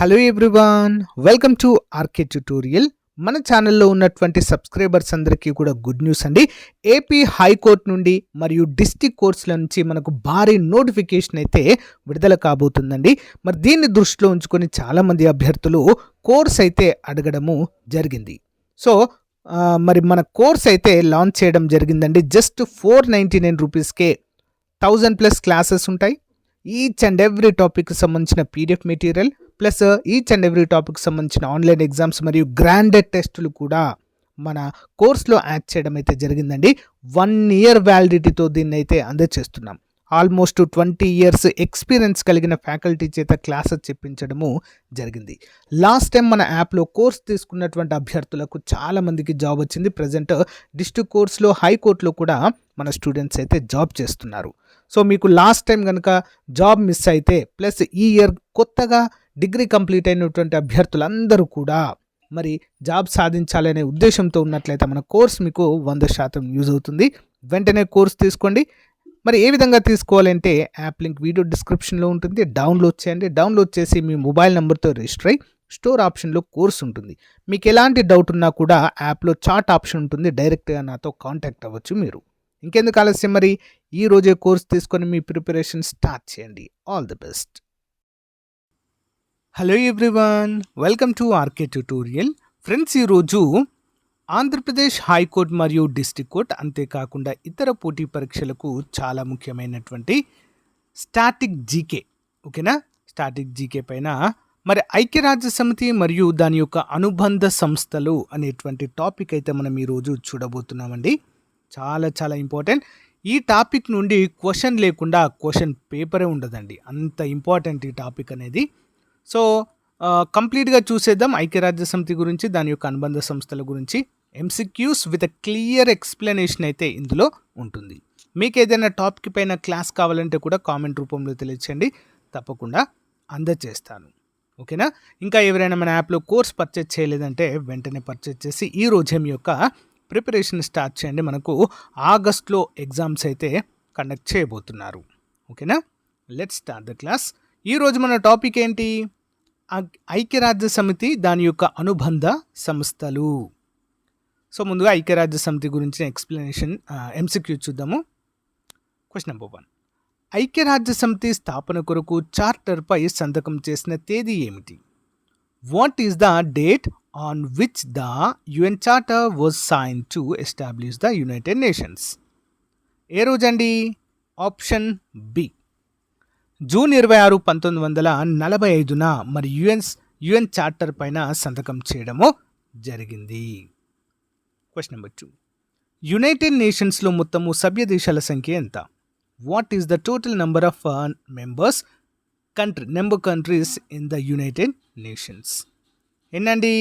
Hello everyone, welcome to RK tutorial. మన ఛానల్లో ఉన్నటువంటి సబ్స్క్రైబర్స్ అందరికీ కూడా గుడ్ న్యూస్ అండి. ఏపీ హైకోర్టు నుండి మరియు డిస్ట్రిక్ట్ కోర్ట్స్ల నుంచి మనకు భారీ నోటిఫికేషన్ అయితే విడుదల కాబోతుందండి. మరి దీన్ని దృష్టిలో ఉంచుకొని చాలామంది అభ్యర్థులు కోర్స్ అయితే అడగడము జరిగింది. సో మరి మన కోర్స్ అయితే లాంచ్ చేయడం జరిగిందండి. జస్ట్ 499 రూపీస్కే 1000+ క్లాసెస్ ఉంటాయి. ఈచ్ అండ్ ఎవ్రీ టాపిక్కి సంబంధించిన PDF material plus each and every topic సంబంధించిన ఆన్లైన్ ఎగ్జామ్స్ మరియు గ్రాండెడ్ టెస్టులు కూడా మన కోర్స్లో యాడ్ చేయడం అయితే జరిగిందండి. 1 year వ్యాలిడిటీతో దీన్ని అయితే అందజేస్తున్నాం. ఆల్మోస్ట్ 20 years ఎక్స్పీరియన్స్ కలిగిన ఫ్యాకల్టీ చేత క్లాసెస్ చెప్పించడము జరిగింది. లాస్ట్ టైం మన యాప్లో కోర్స్ తీసుకున్నటువంటి అభ్యర్థులకు చాలామందికి జాబ్ వచ్చింది. ప్రజెంట్ డిస్ట్రిక్ట్ కోర్స్లో హైకోర్టులో కూడా మన స్టూడెంట్స్ అయితే జాబ్ చేస్తున్నారు. సో మీకు లాస్ట్ టైం కనుక జాబ్ మిస్ అయితే ప్లస్ ఈ ఇయర్ కొత్తగా డిగ్రీ కంప్లీట్ అయినటువంటి అభ్యర్థులందరూ కూడా మరి జాబ్ సాధించాలనే ఉద్దేశంతో ఉన్నట్లయితే మన కోర్స్ మీకు 100% యూజ్ అవుతుంది. వెంటనే కోర్స్ తీసుకోండి. మరి ఏ విధంగా తీసుకోవాలంటే యాప్ లింక్ వీడియో డిస్క్రిప్షన్లో ఉంటుంది. డౌన్లోడ్ చేయండి. డౌన్లోడ్ చేసి మీ మొబైల్ నెంబర్తో రిజిస్టర్ అయ్యి స్టోర్ ఆప్షన్లో కోర్స్ ఉంటుంది. మీకు ఎలాంటి డౌట్ ఉన్నా కూడా యాప్లో చాట్ ఆప్షన్ ఉంటుంది. డైరెక్ట్గా నాతో కాంటాక్ట్ అవ్వచ్చు మీరు. ఇంకెందుకు ఆలస్యం, మరి ఈ రోజే కోర్స్ తీసుకొని మీ ప్రిపరేషన్ స్టార్ట్ చేయండి. All the best. Hello everyone, welcome to RK tutorial. Friends, ఈరోజు ఆంధ్రప్రదేశ్ హైకోర్టు మరియు డిస్ట్రిక్ట్ కోర్ట్ అంతేకాకుండా ఇతర పోటీ పరీక్షలకు చాలా ముఖ్యమైనటువంటి స్టాటిక్ జీకే, ఓకేనా, స్టాటిక్ జీకే పైన మరి ఐక్యరాజ్య సమితి మరియు దాని యొక్క అనుబంధ సంస్థలు అనేటువంటి టాపిక్ అయితే మనం ఈరోజు చూడబోతున్నామండి. చాలా చాలా ఇంపార్టెంట్. ఈ టాపిక్ నుండి క్వశ్చన్ లేకుండా క్వశ్చన్ పేపరే ఉండదండి, అంత ఇంపార్టెంట్ ఈ టాపిక్ అనేది. సో కంప్లీట్గా చూసేద్దాం ఐక్యరాజ్య సమితి గురించి, దాని యొక్క అనుబంధ సంస్థల గురించి. MCQs with a clear explanation అయితే ఇందులో ఉంటుంది. మీకు ఏదైనా టాపిక్ పైన క్లాస్ కావాలంటే కూడా కామెంట్ రూపంలో తెలియచేయండి, తప్పకుండా అందజేస్తాను, ఓకేనా. ఇంకా ఎవరైనా మన యాప్లో కోర్స్ పర్చేజ్ చేయలేదంటే వెంటనే పర్చేజ్ చేసి ఈ రోజే మీ యొక్క ప్రిపరేషన్ స్టార్ట్ చేయండి. మనకు ఆగస్ట్లో ఎగ్జామ్స్ అయితే కండక్ట్ చేయబోతున్నారు, ఓకేనా. Let's start the class. ఈరోజు మన టాపిక్ ఏంటి? ఐక్యరాజ్య సమితి, దాని యొక్క అనుబంధ సంస్థలు. సో ముందుగా ఐక్యరాజ్య సమితి గురించిన ఎక్స్ప్లెనేషన్ ఎంసిక్యూ చూద్దాము. క్వశ్చన్ నెంబర్ 1, ఐక్యరాజ్య సమితి స్థాపన కొరకు చార్టర్పై సంతకం చేసిన తేదీ ఏమిటి? What is the date on which the UN Charter was signed to establish the United Nations? ఏ రోజండి? ఆప్షన్ బి, జూన్ 26, 1945న మరి యుఎన్ చార్టర్ పైన సంతకం చేయడము జరిగింది. క్వశ్చన్ నెంబర్ 2, యునైటెడ్ నేషన్స్లో మొత్తము సభ్య దేశాల సంఖ్య ఎంత? What is the total number of countries in the United nations? ఏంటండి?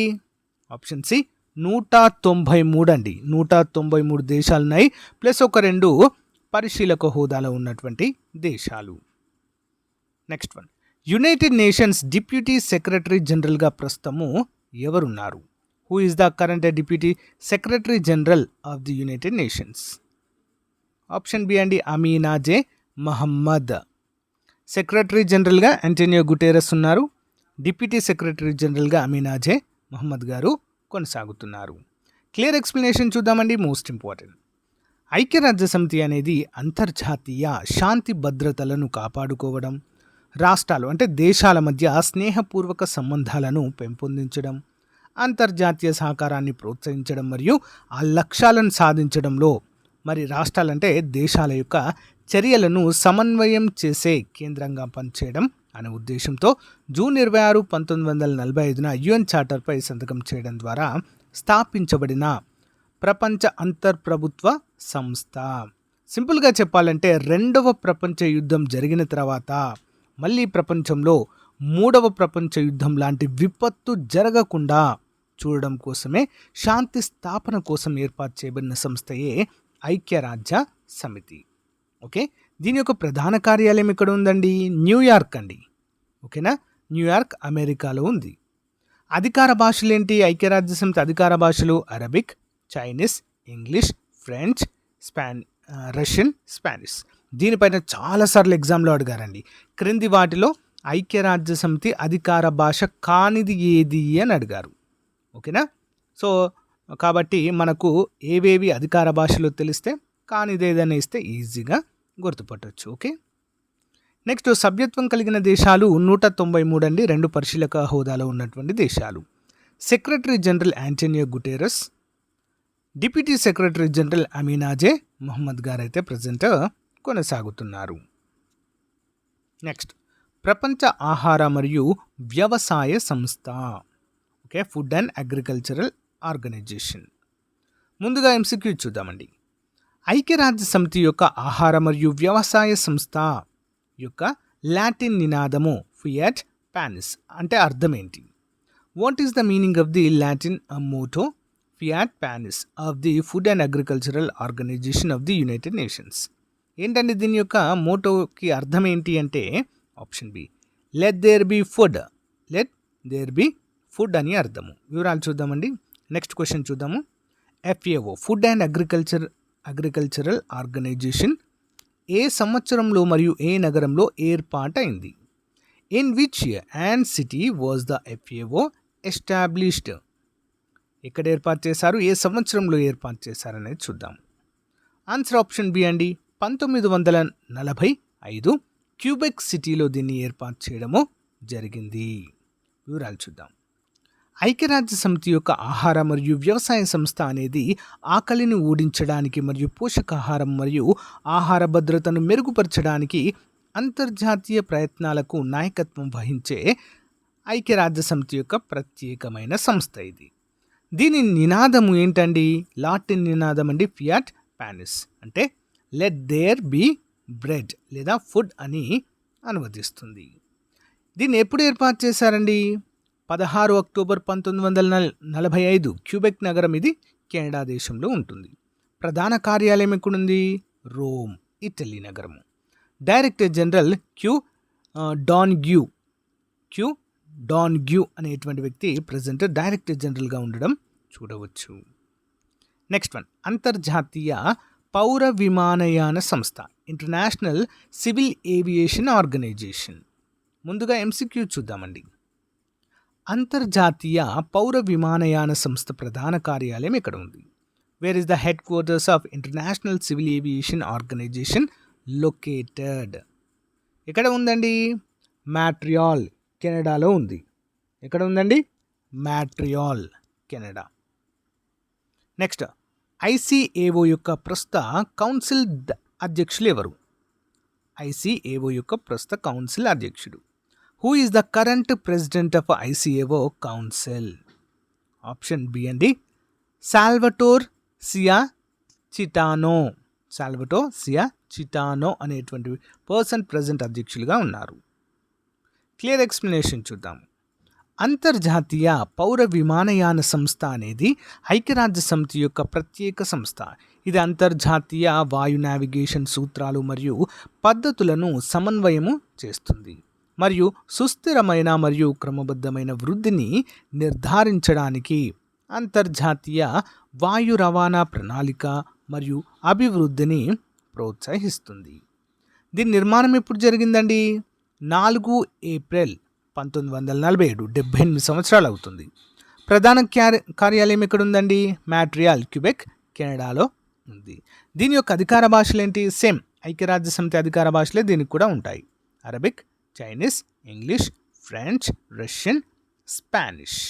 ఆప్షన్ సి, 193 అండి. 193 దేశాలు ఉన్నాయి, ప్లస్ ఒక 2 పరిశీలక హోదాలో ఉన్నటువంటి దేశాలు. Next one, United Nations deputy secretary జనరల్గా ప్రస్తుతము ఎవరున్నారు? Who is the current deputy secretary general of the United Nations? Option B అండి, అమీనా జే మహమ్మద్. సెక్రటరీ జనరల్గా ఆంటోనియో గుటెరస్ ఉన్నారు. డిప్యూటీ సెక్రటరీ జనరల్గా అమీనా జే మహమ్మద్ గారు కొనసాగుతున్నారు. క్లియర్ ఎక్స్ప్లెనేషన్ చూద్దామండి, మోస్ట్ ఇంపార్టెంట్. ఐక్యరాజ్య సమితి అనేది అంతర్జాతీయ శాంతి భద్రతలను కాపాడుకోవడం, రాష్ట్రాలు అంటే దేశాల మధ్య స్నేహపూర్వక సంబంధాలను పెంపొందించడం, అంతర్జాతీయ సహకారాన్ని ప్రోత్సహించడం మరియు ఆ లక్ష్యాలను సాధించడంలో మరి రాష్ట్రాలంటే దేశాల యొక్క చర్యలను సమన్వయం చేసే కేంద్రంగా పనిచేయడం అనే ఉద్దేశంతో జూన్ 26, 1945న యుఎన్ చార్టర్పై సంతకం చేయడం ద్వారా స్థాపించబడిన ప్రపంచ అంతర్ప్రభుత్వ సంస్థ. సింపుల్గా చెప్పాలంటే 2వ ప్రపంచ యుద్ధం జరిగిన తర్వాత మళ్ళీ ప్రపంచంలో 3వ ప్రపంచ యుద్ధం లాంటి విపత్తు జరగకుండా చూడడం కోసమే శాంతి స్థాపన కోసం ఏర్పాటు చేయబడిన సంస్థయే ఐక్యరాజ్య సమితి. ఓకే, దీని యొక్క ప్రధాన కార్యాలయం ఎక్కడ ఉందండి? న్యూయార్క్ అండి, ఓకేనా. న్యూయార్క్ అమెరికాలో ఉంది. అధికార భాషలు ఏంటి? ఐక్యరాజ్య సమితి అధికార భాషలు Arabic, Chinese, English, French, Russian, Spanish. దీనిపైన చాలాసార్లు ఎగ్జామ్లో అడిగారండి. క్రింది వాటిలో ఐక్యరాజ్య సమితి అధికార భాష కానిది ఏది అని అడిగారు. ఓకేనా? సో కాబట్టి మనకు ఏవేవి అధికార భాషలో తెలిస్తే కానిది ఏదైనా ఇస్తే ఈజీగా గుర్తుపట్టవచ్చు. ఓకే, నెక్స్ట్ సభ్యత్వం కలిగిన దేశాలు 193 అండి, 2 పరిశీలక హోదాలో ఉన్నటువంటి దేశాలు. Secretary general Antonio Guterres, deputy secretary general Amina J Mohammed గారు అయితే ప్రజెంట్ కొనసాగుతున్నారు. నెక్స్ట్ ప్రపంచ ఆహార మరియు వ్యవసాయ సంస్థ, okay, food and agricultural organisation. ముందుగా ఎంసీక్యూ చూద్దామండి. ఐక్యరాజ్య సమితి యొక్క ఆహార మరియు వ్యవసాయ సంస్థ యొక్క లాటిన్ నినాదము ఫియాట్ పానిస్ అంటే అర్థం ఏంటి? What is the meaning of the Latin motto fiat panis of the Food and agricultural Organization of the United Nations? ఏంటంటే దీని యొక్క మోటోకి అర్థం ఏంటి అంటే option B, let there be food, let there be food అని అర్థము. వివరాలు చూద్దామండి. నెక్స్ట్ క్వశ్చన్ చూద్దాము. FAO Food and agricultural Organization ఏ సంవత్సరంలో మరియు ఏ నగరంలో ఏర్పాటైంది? In which year and city was the FAO established? ఎక్కడ ఏర్పాటు చేశారు, ఏ సంవత్సరంలో ఏర్పాటు చేశారు అనేది చూద్దాం. ఆన్సర్ ఆప్షన్ బి అండి, 1945 క్యూబెక్ సిటీలో దీన్ని ఏర్పాటు చేయడము జరిగింది. వివరాలు చూద్దాం. ఐక్యరాజ్య సమితి యొక్క ఆహార మరియు వ్యవసాయ సంస్థ అనేది ఆకలిని ఓడించడానికి మరియు పోషకాహారం మరియు ఆహార భద్రతను మెరుగుపరచడానికి అంతర్జాతీయ ప్రయత్నాలకు నాయకత్వం వహించే ఐక్యరాజ్య సమితి యొక్క ప్రత్యేకమైన సంస్థ ఇది. దీని నినాదము ఏంటండి? లాటిన్ నినాదం అండి ఫియాట్ పానిస్ అంటే లెట్ దేర్ బి బ్రెడ్ లేదా ఫుడ్ అని అనువదిస్తుంది. దీన్ని ఎప్పుడు ఏర్పాటు చేశారండి? 16 అక్టోబర్ 1945 క్యూబెక్ నగరం, ఇది కెనడా దేశంలో ఉంటుంది. ప్రధాన కార్యాలయం ఎక్కడుంది? రోమ్, ఇటలీ నగరము. డైరెక్టర్ జనరల్ క్యూ డాన్గ్యూ అనేటువంటి వ్యక్తి ప్రజెంట్ డైరెక్టర్ జనరల్గా ఉండడం చూడవచ్చు. నెక్స్ట్ వన్, అంతర్జాతీయ పౌర విమానయాన సంస్థ ఇంటర్నేషనల్ సివిల్ ఏవియేషన్ ఆర్గనైజేషన్. ముందుగా ఎంసీక్యూ చూద్దామండి. అంతర్జాతీయ పౌర విమానయాన సంస్థ ప్రధాన కార్యాలయం ఎక్కడ ఉంది? Where is the headquarters of international civil aviation organisation located? ఎక్కడ ఉందండి? మాట్రియాల్, కెనడాలో ఉంది. ఎక్కడ ఉందండి? మాట్రియాల్, కెనడా. నెక్స్ట్, ICAO యొక్క ప్రస్తుత కౌన్సిల్ అధ్యక్షులు ఎవరు? ICAO యొక్క ప్రస్తుత కౌన్సిల్ అధ్యక్షుడు. Who is the current president of ICAO council? Option B అండి, సాల్వటోర్ సియా చిటానో అనేటువంటి పర్సన్ ప్రెసిడెంట్ అధ్యక్షులుగా ఉన్నారు. క్లియర్ ఎక్స్ప్లెనేషన్ చూద్దాం. అంతర్జాతీయ పౌర విమానయాన సంస్థ అనేది ఐక్యరాజ్య సమితి యొక్క ప్రత్యేక సంస్థ. ఇది అంతర్జాతీయ వాయు నావిగేషన్ సూత్రాలు మరియు పద్ధతులను సమన్వయము చేస్తుంది మరియు సుస్థిరమైన మరియు క్రమబద్ధమైన వృద్ధిని నిర్ధారించడానికి అంతర్జాతీయ వాయు రవాణా ప్రణాళిక మరియు అభివృద్ధిని ప్రోత్సహిస్తుంది. దీని నిర్మాణం ఎప్పుడు జరిగిందండి? 4 ఏప్రిల్ 1947, 78 సంవత్సరాలు అవుతుంది. ప్రధాన కార్యాలయం ఎక్కడ ఉందండి? మాట్రియాల్, క్యూబెక్, కెనడాలో ఉంది. దీని యొక్క అధికార భాషలు ఏంటి? సేమ్ ఐక్యరాజ్య సమితి అధికార భాషలే దీనికి కూడా ఉంటాయి. Arabic, Chinese, English, French, Russian, Spanish.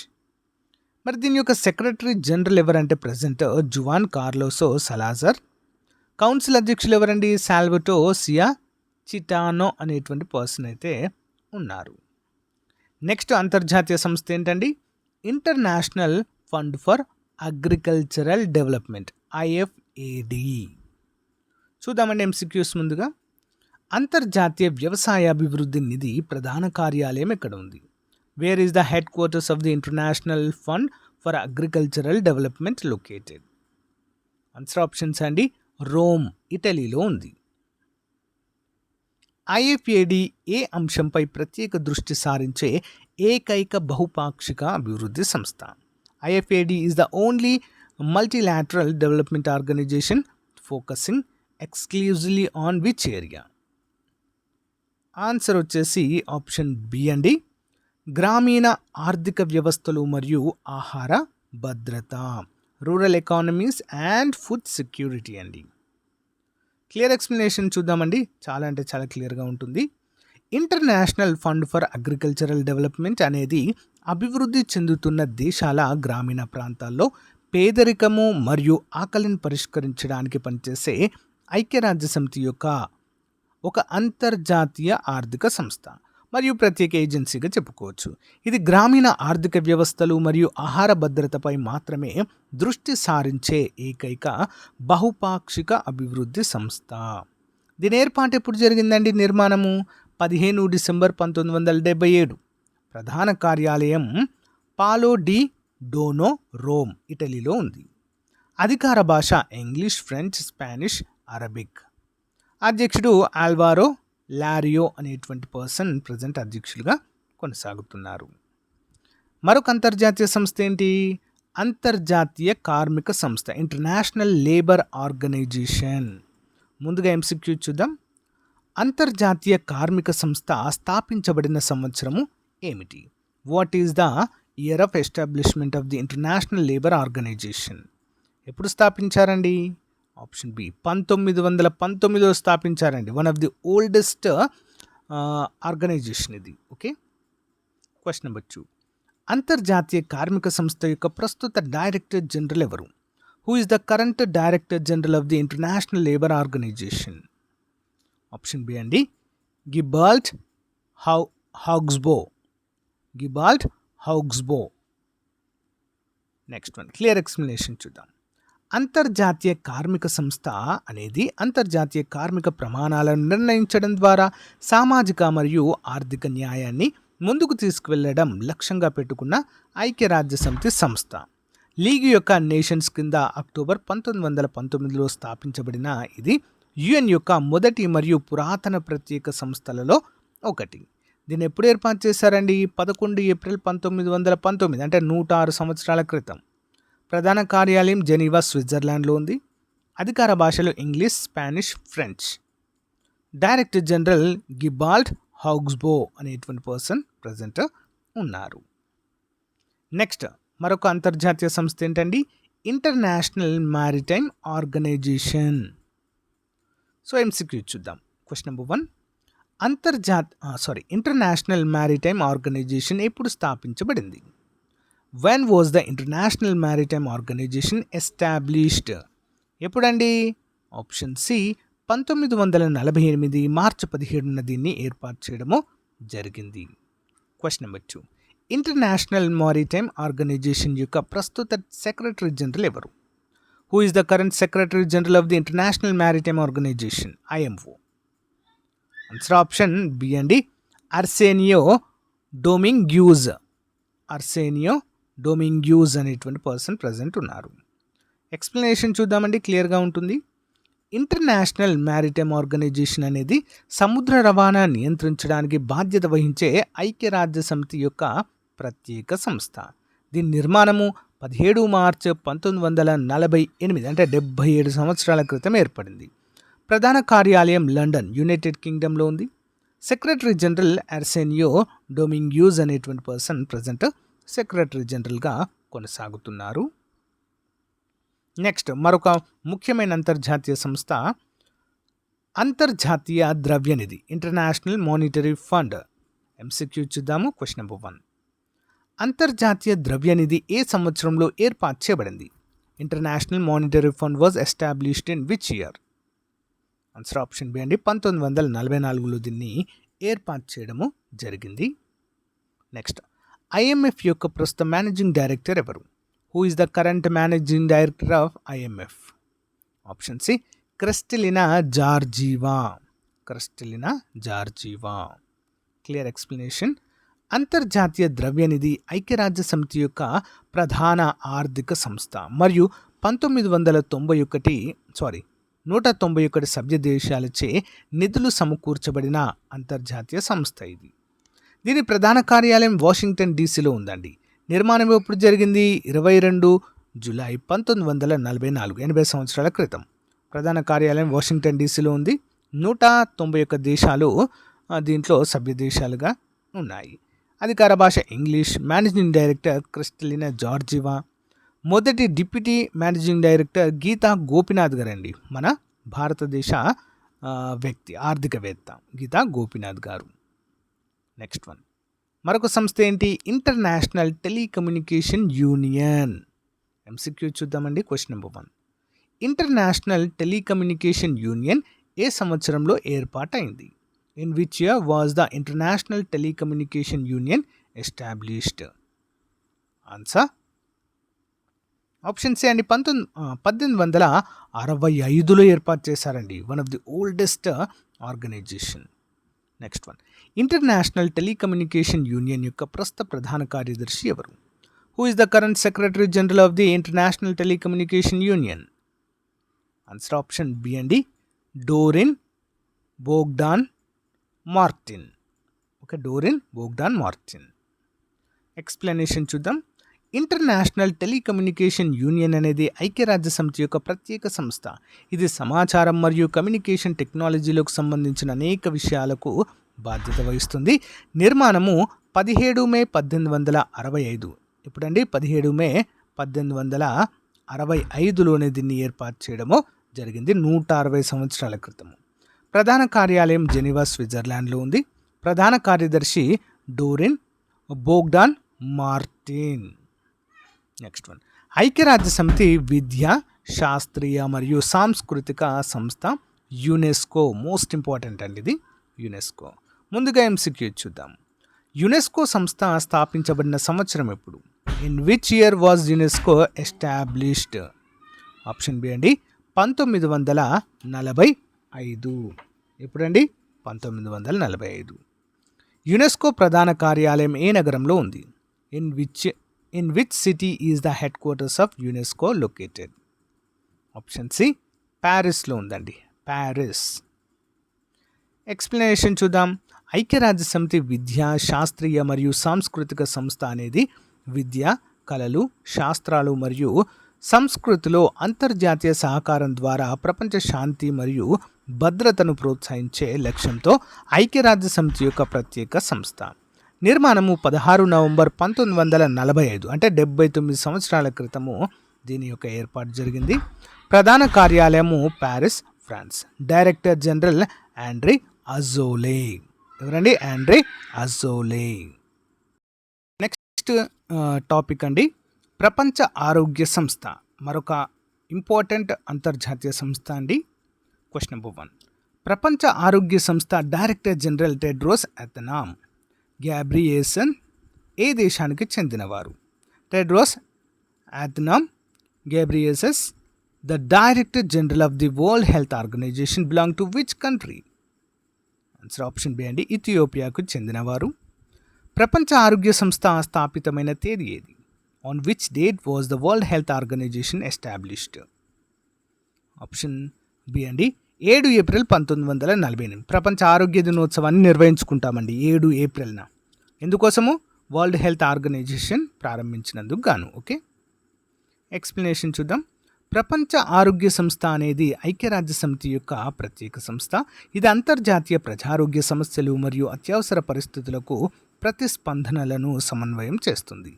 మరి దీని యొక్క సెక్రటరీ జనరల్ ఎవరంటే ప్రజెంట్ జువాన్ కార్లోసో సలాజర్. కౌన్సిల్ అధ్యక్షులు ఎవరండి? సాల్వటో సియా చిటానో అనేటువంటి పర్సన్ అయితే ఉన్నారు. నెక్స్ట్ అంతర్జాతీయ సంస్థ ఏంటండి? International fund for agricultural development, IFAD. చూద్దామండి MCQs. ముందుగా, అంతర్జాతీయ వ్యవసాయ అభివృద్ధి నిధి ప్రధాన కార్యాలయం ఎక్కడ ఉంది? Where is the headquarters of the international fund for agricultural development located? Answer options అండి, రోమ్, ఇటలీలో ఉంది. IFAD ఏ అంశంపై ప్రత్యేక దృష్టి సారించే ఏకైక బహుపాక్షిక అభివృద్ధి సంస్థ? IFAD is the only multilateral development organisation focusing exclusively on which area? Answer వచ్చేసి ఆప్షన్ బి అండి. గ్రామీణ ఆర్థిక వ్యవస్థలు మరియు ఆహార భద్రత, rural economies and food security అండి. క్లియర్ ఎక్స్ప్లెనేషన్ చూద్దామండి. చాలా అంటే చాలా క్లియర్గా ఉంటుంది. International fund for agricultural development అనేది అభివృద్ధి చెందుతున్న దేశాల గ్రామీణ ప్రాంతాల్లో పేదరికము మరియు ఆకలిని పరిష్కరించడానికి పనిచేసే ఐక్యరాజ్యసమితి యొక్క ఒక అంతర్జాతీయ ఆర్థిక సంస్థ మరియు ప్రత్యేక ఏజెన్సీగా చెప్పుకోవచ్చు. ఇది గ్రామీణ ఆర్థిక వ్యవస్థలు మరియు ఆహార భద్రతపై మాత్రమే దృష్టి సారించే ఏకైక బహుపాక్షిక అభివృద్ధి సంస్థ. దీని ఏర్పాటు ఎప్పుడు జరిగిందండి? నిర్మాణము 15 డిసెంబర్ 1977. ప్రధాన కార్యాలయం పాలో డి డోనో, రోమ్, ఇటలీలో ఉంది. అధికార భాష ఇంగ్లీష్, ఫ్రెంచ్, స్పానిష్, అరబిక్. అధ్యక్షుడు ఆల్వారో లారియో అనేటువంటి పర్సన్ ప్రజెంట్ అధ్యక్షులుగా కొనసాగుతున్నారు. మరొక అంతర్జాతీయ సంస్థ ఏంటి? అంతర్జాతీయ కార్మిక సంస్థ, ఇంటర్నేషనల్ లేబర్ ఆర్గనైజేషన్. ముందుగా ఎంసీక్యూ చూద్దాం. అంతర్జాతీయ కార్మిక సంస్థ స్థాపించబడిన సంవత్సరము ఏమిటి? What is the year of establishment of the International Labour Organization? ఎప్పుడు స్థాపించారండి? ఆప్షన్ బి 1919లో స్థాపించారండి. One of the oldest organization ఇది. ఓకే. Question number 2. అంతర్జాతీయ కార్మిక సంస్థ యొక్క ప్రస్తుత డైరెక్టర్ జనరల్ ఎవరు? Who is the current director general of the International Labour Organization? Option B అండి, గిబాల్డ్ హౌగ్స్బో. గిబాల్డ్ హౌగ్స్బో. నెక్స్ట్ వన్, క్లియర్ ఎక్స్ప్లెనేషన్ చూద్దాం. అంతర్జాతీయ కార్మిక సంస్థ అనేది అంతర్జాతీయ కార్మిక ప్రమాణాలను నిర్ణయించడం ద్వారా సామాజిక మరియు ఆర్థిక న్యాయాన్ని ముందుకు తీసుకువెళ్లడం లక్ష్యంగా పెట్టుకున్న ఐక్యరాజ్యసమితి సంస్థ. లీగ్ యొక్క నేషన్స్ కింద అక్టోబర్ 1919లో స్థాపించబడిన ఇది యుఎన్ యొక్క మొదటి మరియు పురాతన ప్రత్యేక సంస్థలలో ఒకటి. దీన్ని ఎప్పుడు ఏర్పాటు చేశారండి? 11 ఏప్రిల్ 1919, అంటే 106 సంవత్సరాల క్రితం. ప్రధాన కార్యాలయం జెనీవా, స్విట్జర్లాండ్లో ఉంది. అధికార భాషలు English, Spanish, French. Director general Gilbert హౌగ్స్బో అనేటువంటి పర్సన్ ప్రజెంట్ ఉన్నారు. నెక్స్ట్ మరొక అంతర్జాతీయ సంస్థ ఏంటండి? International maritime Organization. So MCQ చూద్దాం. Question number 1. International maritime Organization ఎప్పుడు స్థాపించబడింది? When was the International maritime Organization established? ఎప్పుడండి? ఆప్షన్ సి 1948 మార్చి 17న దీన్ని ఏర్పాటు చేయడము జరిగింది. Question number 2. International maritime Organization యొక్క ప్రస్తుత సెక్రటరీ జనరల్ ఎవరు? Who is the current secretary general of the international maritime organisation, IMO? Answer option B అండి, అర్సేనియో డొమింగ్యూజ్. అర్సేనియో డొమింగ్యూజ్ అనేటువంటి పర్సన్ ప్రజెంట్ ఉన్నారు. ఎక్స్ప్లెనేషన్ చూద్దామండి, క్లియర్గా ఉంటుంది. ఇంటర్నేషనల్ మ్యారిటైమ్ ఆర్గనైజేషన్ అనేది సముద్ర రవాణా నియంత్రించడానికి బాధ్యత వహించే ఐక్యరాజ్యసమితి యొక్క ప్రత్యేక సంస్థ. దీని నిర్మాణము 17 మార్చి 1948, అంటే 77 సంవత్సరాల క్రితం ఏర్పడింది. ప్రధాన కార్యాలయం లండన్, యునైటెడ్ కింగ్డమ్లో ఉంది. సెక్రటరీ జనరల్ అర్సేనియో డొమింగ్యూజ్ అనేటువంటి పర్సన్ ప్రజెంట్ సెక్రటరీ జనరల్గా కొనసాగుతున్నారు. నెక్స్ట్ మరొక ముఖ్యమైన అంతర్జాతీయ సంస్థ అంతర్జాతీయ ద్రవ్యనిధి, ఇంటర్నేషనల్ మానిటరీ ఫండ్. ఎంసీక్యూ చూద్దాము. Question number 1. అంతర్జాతీయ ద్రవ్యనిధి ఏ సంవత్సరంలో ఏర్పాటు చేయబడింది? International monetary fund was established in which year? Answer option B అండి, 1944లో దీన్ని ఏర్పాటు చేయడము జరిగింది. నెక్స్ట్, ఐఎంఎఫ్ యొక్క ప్రస్తుత మేనేజింగ్ డైరెక్టర్ ఎవరు? Who is the current managing director of IMF? Option C Kristalina Georgieva. Kristalina Georgieva. Clear explanation. అంతర్జాతీయ ద్రవ్యనిధి ఐక్యరాజ్యసమితి యొక్క ప్రధాన ఆర్థిక సంస్థ మరియు 191 సభ్య దేశాలచే నిధులు సమకూర్చబడిన అంతర్జాతీయ సంస్థ ఇది. దీని ప్రధాన కార్యాలయం వాషింగ్టన్ డీసీలో ఉందండి. నిర్మాణం ఎప్పుడు జరిగింది? 22 జూలై 1944, 80 సంవత్సరాల క్రితం. ప్రధాన కార్యాలయం వాషింగ్టన్ డీసీలో ఉంది. 191 దేశాలు దీంట్లో సభ్య దేశాలుగా ఉన్నాయి. అధికార భాష English. Managing director Kristalina Georgieva. మొదటి deputy managing director Gita Gopinath గారండి, మన భారతదేశ వ్యక్తి, ఆర్థికవేత్త గీతా గోపినాథ్ గారు. నెక్స్ట్ వన్, మరొక సంస్థ ఏంటి? International Telecommunication Union. ఎంసీక్యూ చూద్దామండి. Question number 1, International Telecommunication Union ఏ సంవత్సరంలో ఏర్పాటైంది? In which year was the International Telecommunication Union established? Answer option C అండి, 1865లో ఏర్పాటు చేశారండి. One of the oldest organization. Next one, International Telecommunication Union యొక్క ప్రస్తుత ప్రధాన కార్యదర్శి ఎవరు? Who is the current secretary general of the International Telecommunication Union? Answer option B అండి, Doreen Bogdan Martin. Okay, Doreen Bogdan Martin. Explanation చూద్దాం. International Telecommunication union అనేది ఐక్యరాజ్య సమితి యొక్క ప్రత్యేక సంస్థ. ఇది సమాచారం మరియు కమ్యూనికేషన్ టెక్నాలజీలకు సంబంధించిన అనేక విషయాలకు బాధ్యత వహిస్తుంది. నిర్మాణము 17 మే 1865. ఎప్పుడండి? 17 మే 1865లోనే దీన్ని ఏర్పాటు చేయడము జరిగింది, 160 సంవత్సరాల క్రితము. ప్రధాన కార్యాలయం జెనీవా, స్విట్జర్లాండ్లో ఉంది. ప్రధాన కార్యదర్శి డోరిన్ బోగ్డాన్ మార్టిన్. నెక్స్ట్ వన్, ఐక్యరాజ్య సమితి విద్య, శాస్త్రీయ మరియు సాంస్కృతిక సంస్థ యునెస్కో. మోస్ట్ ఇంపార్టెంట్ అండి ఇది, యునెస్కో. ముందుగా ఎంసీక్యూ చూద్దాం. యునెస్కో సంస్థ స్థాపించబడిన సంవత్సరం ఎప్పుడు? In which year was UNESCO established? Option B అండి, 1945. ఎప్పుడండి? 1945. యునెస్కో ప్రధాన కార్యాలయం ఏ నగరంలో ఉంది? In which city is the headquarters of UNESCO located? Option C, ప్యారిస్లో ఉందండి, ప్యారిస్. ఎక్స్ప్లెనేషన్ చూద్దాం. ఐక్యరాజ్య సమితి విద్య, శాస్త్రీయ మరియు సాంస్కృతిక సంస్థ అనేది విద్య, కళలు, శాస్త్రాలు మరియు సంస్కృతిలో అంతర్జాతీయ సహకారం ద్వారా ప్రపంచ శాంతి మరియు భద్రతను ప్రోత్సహించే లక్ష్యంతో ఐక్యరాజ్య సమితి యొక్క ప్రత్యేక సంస్థ. నిర్మాణము 16 నవంబర్ 1945, అంటే 79 సంవత్సరాల క్రితము దీని యొక్క ఏర్పాటు జరిగింది. ప్రధాన కార్యాలయము Paris, France. Director general Audrey Azoulay. ఎవరండి? ఆండ్రీ అజోలే. నెక్స్ట్ టాపిక్ అండి, ప్రపంచ ఆరోగ్య సంస్థ. మరొక ఇంపార్టెంట్ అంతర్జాతీయ సంస్థ అండి. క్వశ్చన్ నెంబర్ 1, ప్రపంచ ఆరోగ్య సంస్థ director general Tedros Adhanom Ghebreyesus ఏ దేశానికి చెందినవారు? Tedros Adhanom Ghebreyesus, the director general of the World Health Organization, belong to which country? Answer option B అండి, ఇథియోపియాకు చెందినవారు. ప్రపంచ ఆరోగ్య సంస్థ స్థాపితమైన తేదీ ఏది? On which date was the World Health Organization established? Option B అండి, 7 ఏప్రిల్ 1948. ప్రపంచ ఆరోగ్య దినోత్సవాన్ని నిర్వహించుకుంటామండి 7 ఏప్రిల్న. ఎందుకోసము? వరల్డ్ హెల్త్ ఆర్గనైజేషన్ ప్రారంభించినందుకు గాను. ఓకే, ఎక్స్ప్లెనేషన్ చూద్దాం. ప్రపంచ ఆరోగ్య సంస్థ అనేది ఐక్యరాజ్య సమితి యొక్క ప్రత్యేక సంస్థ. ఇది అంతర్జాతీయ ప్రజారోగ్య సమస్యలు మరియు అత్యవసర పరిస్థితులకు ప్రతిస్పందనలను సమన్వయం చేస్తుంది.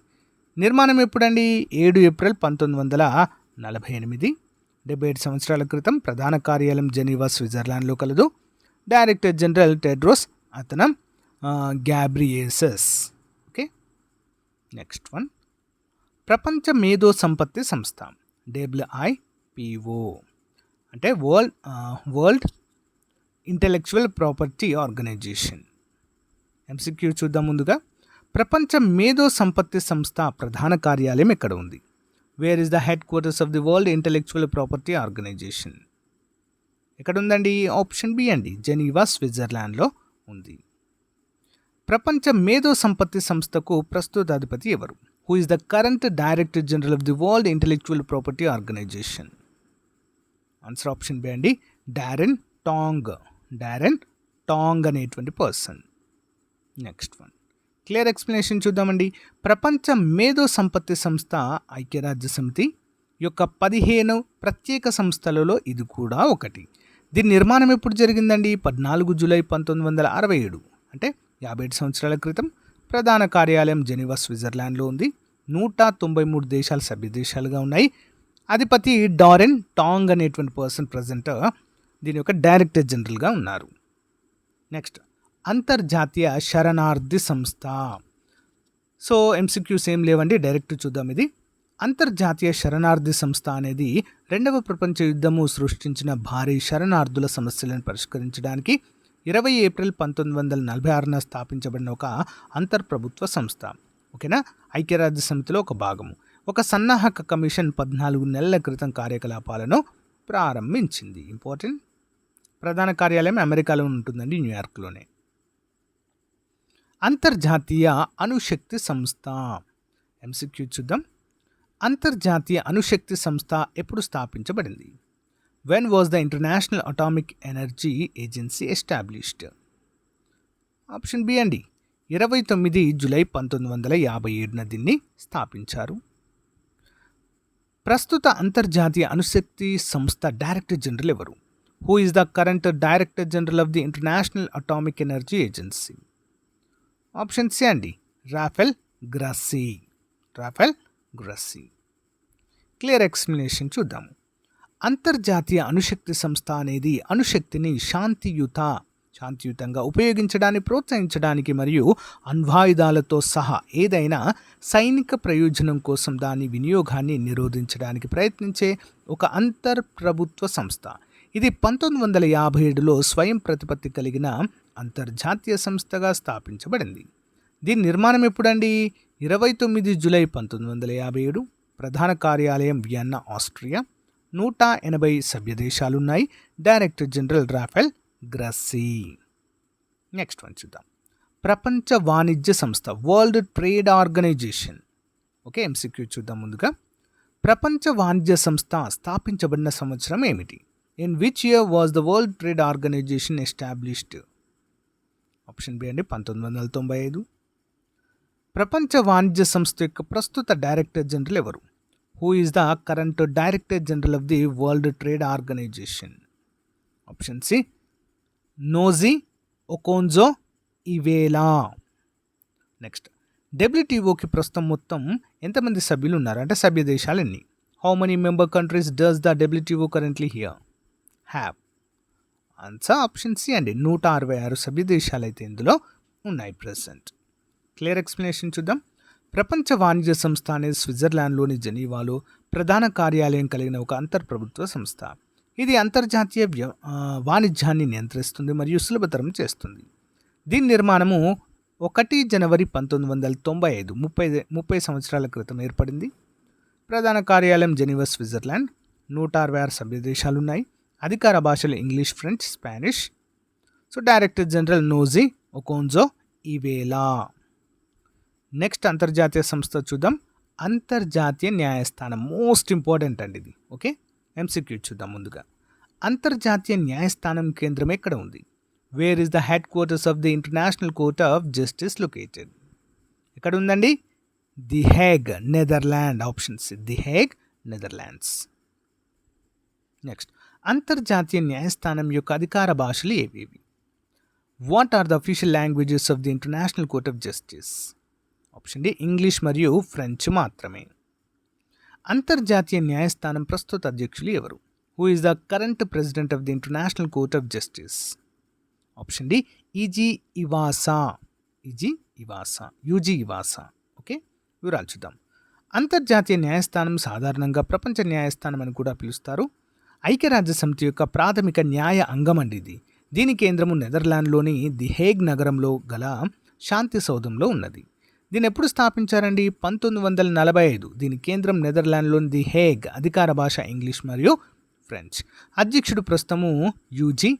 నిర్మాణం ఎప్పుడండి? 7 ఏప్రిల్ 1948, 75 సంవత్సరాల క్రితం. ప్రధాన కార్యాలయం జెనీవా, స్విట్జర్లాండ్లో కలదు. Director general Tedros Adhanom Ghebreyesus. Okay, next one, ప్రపంచ మేధో సంపత్తి సంస్థ WIPO, అంటే World intellectual property Organization. MCQ చూద్దాం. ముందుగా, ప్రపంచ మేధో సంపత్తి సంస్థ ప్రధాన కార్యాలయం ఎక్కడ ఉంది? Where is the headquarters of the world intellectual property organisation? ఎక్కడ ఉందండి? ఆప్షన్ బి అండి, జెనీవా, స్విట్జర్లాండ్లో ఉంది. ప్రపంచ మేధో సంపత్తి సంస్థకు ప్రస్తుత అధిపతి ఎవరు? Who is the current director general of the world intellectual property organisation? Answer option B అండి, డారెన్ టాంగ్ అనేటువంటి person. Next one, clear explanation చూద్దామండి. ప్రపంచ మేధో సంపత్తి సంస్థ ఐక్యరాజ్య సమితి యొక్క 15 ప్రత్యేక సంస్థలలో ఇది కూడా ఒకటి. దీని నిర్మాణం ఎప్పుడు జరిగిందండి? 14 జూలై 1967, అంటే 57 సంవత్సరాల క్రితం. ప్రధాన కార్యాలయం జెనీవా, స్విట్జర్లాండ్లో ఉంది. 193 దేశాలు సభ్య దేశాలుగా ఉన్నాయి. అధిపతి డారెన్ టాంగ్ అనేటువంటి పర్సన్ ప్రజెంట్ దీని యొక్క డైరెక్టర్ జనరల్గా ఉన్నారు. నెక్స్ట్, అంతర్జాతీయ శరణార్థి సంస్థ. సో ఎంసీక్యూస్ ఏం లేవండి, డైరెక్ట్ చూద్దాం. ఇది అంతర్జాతీయ శరణార్థి సంస్థ అనేది 2వ ప్రపంచ యుద్ధము సృష్టించిన భారీ శరణార్థుల సమస్యలను పరిష్కరించడానికి 20 ఏప్రిల్ 1946న స్థాపించబడిన ఒక అంతర్ప్రభుత్వ సంస్థ. ఓకేనా, ఐక్యరాజ్య సమితిలో ఒక భాగము. ఒక సన్నాహక కమిషన్ 14 నెలల క్రితం కార్యకలాపాలను ప్రారంభించింది. ఇంపార్టెంట్. ప్రధాన కార్యాలయం అమెరికాలో ఉంటుందండి, న్యూయార్క్లోనే. అంతర్జాతీయ అణుశక్తి సంస్థ. ఎంసీక్యూ చూద్దాం. అంతర్జాతీయ అణుశక్తి సంస్థ ఎప్పుడు స్థాపించబడింది? When was the international atomic energy agency established? Option B అండి, 29 జూలై 1957న దీన్ని స్థాపించారు. ప్రస్తుత అంతర్జాతీయ అణుశక్తి సంస్థ డైరెక్టర్ జనరల్ ఎవరు? Who is the current director general of the international atomic energy agency? Option C అండి, రాఫెల్ గ్రాస్సీ. క్లియర్ ఎక్స్ప్లెనేషన్ చూద్దాము. అంతర్జాతీయ అణుశక్తి సంస్థ అనేది అణుశక్తిని శాంతియుతంగా ఉపయోగించడాన్ని ప్రోత్సహించడానికి మరియు అణ్వాయుధాలతో సహా ఏదైనా సైనిక ప్రయోజనం కోసం దాని వినియోగాన్ని నిరోధించడానికి ప్రయత్నించే ఒక అంతర్ప్రభుత్వ సంస్థ. ఇది 1957లో స్వయం ప్రతిపత్తి కలిగిన అంతర్జాతీయ సంస్థగా స్థాపించబడింది. దీని నిర్మాణం ఎప్పుడండి? 29 జూలై 1957. ప్రధాన కార్యాలయం వియన్నా, ఆస్ట్రియా. 180 సభ్య దేశాలున్నాయి. Director general Rafael Grossi. Next one చూద్దాం. ప్రపంచ వాణిజ్య సంస్థ, World Trade Organization. Okay, MCQ చూద్దాం ముందుగా. ప్రపంచ వాణిజ్య సంస్థ స్థాపించబడిన సంవత్సరం ఏమిటి? In which year was the World Trade Organization established? Option B అండి, 1995. ప్రపంచ వాణిజ్య సంస్థ యొక్క ప్రస్తుత డైరెక్టర్ జనరల్ ఎవరు? Who is the current director general of the World Trade Organization? Option C, Ngozi Okonjo Iweala. Next, డబ్ల్యూటీఓకి ప్రస్తుతం మొత్తం ఎంతమంది సభ్యులు ఉన్నారు? అంటే సభ్య దేశాలు ఎన్ని? How many member countries does the WTO currently here have? Answer option C అండి, 166 సభ్య దేశాలు అయితే ఇందులో ఉన్నాయి ప్రెసెంట్. క్లియర్ ఎక్స్ప్లెనేషన్ చూద్దాం. ప్రపంచ వాణిజ్య సంస్థ అనేది స్విట్జర్లాండ్లోని జెనీవాలో ప్రధాన కార్యాలయం కలిగిన ఒక అంతర్ప్రభుత్వ సంస్థ. ఇది అంతర్జాతీయ వాణిజ్యాన్ని నియంత్రిస్తుంది మరియు సులభతరం చేస్తుంది. దీని నిర్మాణము 1 జనవరి 1995, 30 సంవత్సరాల క్రితం ఏర్పడింది. ప్రధాన కార్యాలయం జెనీవా, స్విట్జర్లాండ్. 166 సభ్య దేశాలున్నాయి. అధికార భాషలు English, French, Spanish. So director general Ngozi Okonjo Iweala. Next, అంతర్జాతీయ సంస్థ చూద్దాం. అంతర్జాతీయ న్యాయస్థానం, మోస్ట్ ఇంపార్టెంట్ అండి ఇది. ఓకే, ఎంసీక్యూ చూద్దాం ముందుగా. అంతర్జాతీయ న్యాయస్థానం కేంద్రం ఎక్కడ ఉంది? Where is the headquarters of the International Court of Justice located? ఎక్కడ ఉందండి? The Hague, Netherland. Option C, the Hague, Netherlands. Next, అంతర్జాతీయ న్యాయస్థానం యొక్క అధికార భాషలు ఏవేవి? What are the official languages of the International Court of Justice? Option D, English మరియు French మాత్రమే. అంతర్జాతీయ న్యాయస్థానం ప్రస్తుత అధ్యక్షులు ఎవరు? Who is the current president of the International Court of Justice? Option D, Yuji ఇవాసా. Okay, వివరాలు చూద్దాం. అంతర్జాతీయ న్యాయస్థానం సాధారణంగా ప్రపంచ న్యాయస్థానం అని కూడా పిలుస్తారు. ఐక్యరాజ్య సమితి యొక్క ప్రాథమిక న్యాయ అంగం అండి ఇది. దీని కేంద్రము నెదర్లాండ్లోని ది హేగ్ నగరంలో గల శాంతి సౌధంలో ఉన్నది. దీన్ని ఎప్పుడు స్థాపించారండి? 1945. దీని కేంద్రం నెదర్లాండ్లోని ది హేగ్. అధికార భాష ఇంగ్లీష్ మరియు ఫ్రెంచ్. అధ్యక్షుడు ప్రస్తుతము యూజీ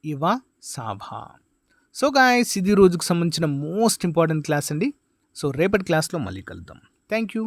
ఇవాసావా. సో గాయ్స్, ఇది రోజుకు సంబంధించిన మోస్ట్ ఇంపార్టెంట్ క్లాస్ అండి. సో రేపటి క్లాస్లో మళ్ళీ కలుద్దాం. Thank you.